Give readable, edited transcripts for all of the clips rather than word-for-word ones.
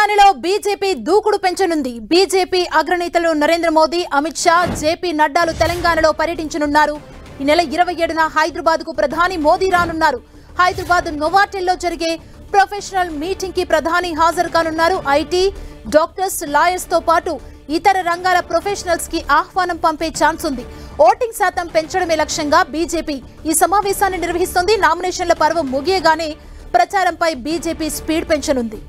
తెలంగాణలో బీజేపీ దూకుడు పెంచనుంది. BJP అగ్రనేతలు Narendra Modi, Amit Shah, JP నడ్డాలు తెలంగాణలో పర్యటించనున్నారు. ఈ నెల 27న హైదరాబాద్ కు ప్రధాని మోదీ రానున్నారు. హైదరాబాద్ నోవాటెల్లో జరిగే ప్రొఫెషనల్ మీటింగ్ కి ప్రధాని హాజరు కానున్నారు. ఐటీ, డాక్టర్స్, లాయర్స్ తో పాటు ఇతర రంగాల ప్రొఫెషనల్స్ కి ఆహ్వానం పంపే ఛాన్స్ ఉంది. ఓటింగ్ శాతం పెంచడమే లక్ష్యంగా బీజేపీ ఈ సమావేశాన్ని నిర్వహిస్తోంది. నామినేషన్ల పర్వం ముగియగానే ప్రచారంపై బీజేపీ స్పీడ్ పెంచనుంది.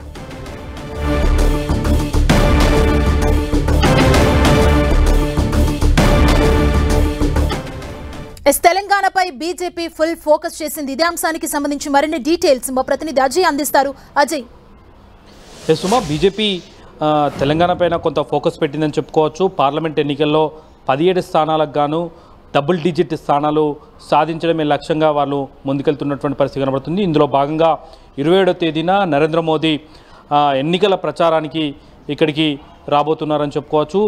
తెలంగాణపై బీజేపీ ఫుల్ ఫోకస్ చేసింది. ఇదే అంశానికి సంబంధించి మరిన్ని డీటెయిల్స్ మా ప్రతినిధి అజయ్ అందిస్తారు. అజయ్, సుమా, బీజేపీ తెలంగాణ పైన కొంత ఫోకస్ పెట్టిందని చెప్పుకోవచ్చు. పార్లమెంట్ ఎన్నికల్లో 17 స్థానాలకు గాను డబుల్ డిజిట్ స్థానాలు సాధించడమే లక్ష్యంగా వాళ్ళు ముందుకెళ్తున్నటువంటి పరిస్థితి కనబడుతుంది. ఇందులో భాగంగా 27వ తేదీన నరేంద్ర మోదీ ఎన్నికల ప్రచారానికి ఇక్కడికి రాబోతున్నారని చెప్పుకోవచ్చు.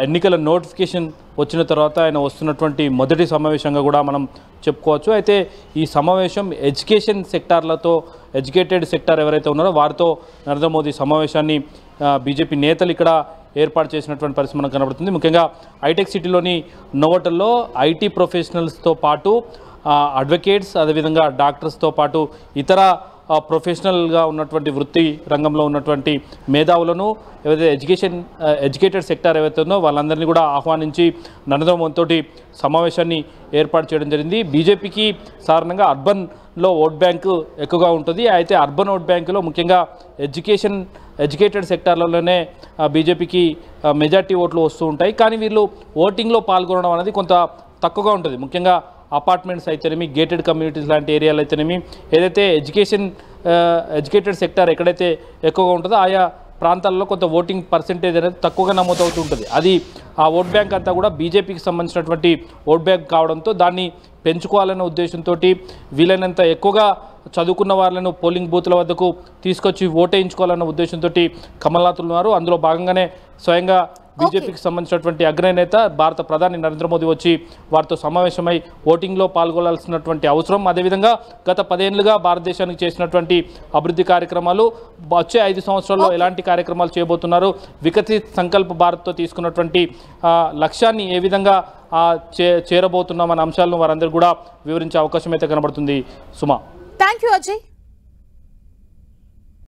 ఎన్నికల నోటిఫికేషన్ వచ్చిన తర్వాత ఆయన వస్తున్నటువంటి మొదటి సమావేశంగా కూడా మనం చెప్పుకోవచ్చు. అయితే ఈ సమావేశం ఎడ్యుకేషన్ సెక్టార్లతో, ఎడ్యుకేటెడ్ సెక్టార్ ఎవరైతే ఉన్నారో వారితో నరేంద్ర మోదీ సమావేశాన్ని బీజేపీ నేతలు ఇక్కడ ఏర్పాటు చేసినటువంటి పరిస్థితి మనకు కనబడుతుంది. ముఖ్యంగా హైటెక్ సిటీలోని నోవోటల్లో ఐటీ ప్రొఫెషనల్స్తో పాటు అడ్వకేట్స్, అదేవిధంగా డాక్టర్స్తో పాటు ఇతర ప్రొఫెషనల్గా ఉన్నటువంటి వృత్తి రంగంలో ఉన్నటువంటి మేధావులను, ఏవైతే ఎడ్యుకేటెడ్ సెక్టార్ ఏవైతే ఉందో వాళ్ళందరినీ కూడా ఆహ్వానించి నరేంద్ర మోదీ తోటి సమావేశాన్ని ఏర్పాటు చేయడం జరిగింది. బీజేపీకి సాధారణంగా అర్బన్లో ఓట్ బ్యాంకు ఎక్కువగా ఉంటుంది. అయితే అర్బన్ ఓట్ బ్యాంకులో ముఖ్యంగా ఎడ్యుకేటెడ్ సెక్టార్లలోనే బీజేపీకి మెజార్టీ ఓట్లు వస్తూ ఉంటాయి. కానీ వీళ్ళు ఓటింగ్లో పాల్గొనడం అనేది కొంత తక్కువగా ఉంటుంది. ముఖ్యంగా అపార్ట్మెంట్స్ అయితేనేమి, గేటెడ్ కమ్యూనిటీస్ లాంటి ఏరియాలు అయితేనేమి, ఏదైతే ఎడ్యుకేటెడ్ సెక్టార్ ఎక్కడైతే ఎక్కువగా ఉంటుందో ఆయా ప్రాంతాల్లో కొంత ఓటింగ్ పర్సెంటేజ్ అనేది తక్కువగా నమోదవుతూ ఉంటుంది. అది ఆ ఓట్ బ్యాంక్ అంతా కూడా బీజేపీకి సంబంధించినటువంటి ఓట్ బ్యాంక్ కావడంతో దాన్ని పెంచుకోవాలనే ఉద్దేశంతో వీలైనంత ఎక్కువగా చదువుకున్న వాళ్ళను పోలింగ్ బూత్ల వద్దకు తీసుకొచ్చి ఓటేయించుకోవాలన్న ఉద్దేశంతో కమల్నాథ్ ఉన్నారు. అందులో భాగంగానే స్వయంగా బీజేపీకి సంబంధించినటువంటి అగ్రనేత భారత ప్రధాని నరేంద్ర మోదీ వచ్చి వారితో సమావేశమై ఓటింగ్లో పాల్గొనాల్సినటువంటి అవసరం, అదేవిధంగా గత 10 ఏళ్లుగా భారతదేశానికి చేసినటువంటి అభివృద్ధి కార్యక్రమాలు, వచ్చే 5 సంవత్సరాల్లో ఎలాంటి కార్యక్రమాలు చేయబోతున్నారు, వికసిత్ సంకల్ప భారత్తో తీసుకున్నటువంటి లక్ష్యాన్ని ఏ విధంగా చేరబోతున్నామన్న అంశాలను వారందరూ కూడా వివరించే అవకాశం అయితే కనబడుతుంది. సుమా, థ్యాంక్ యూ అజయ్.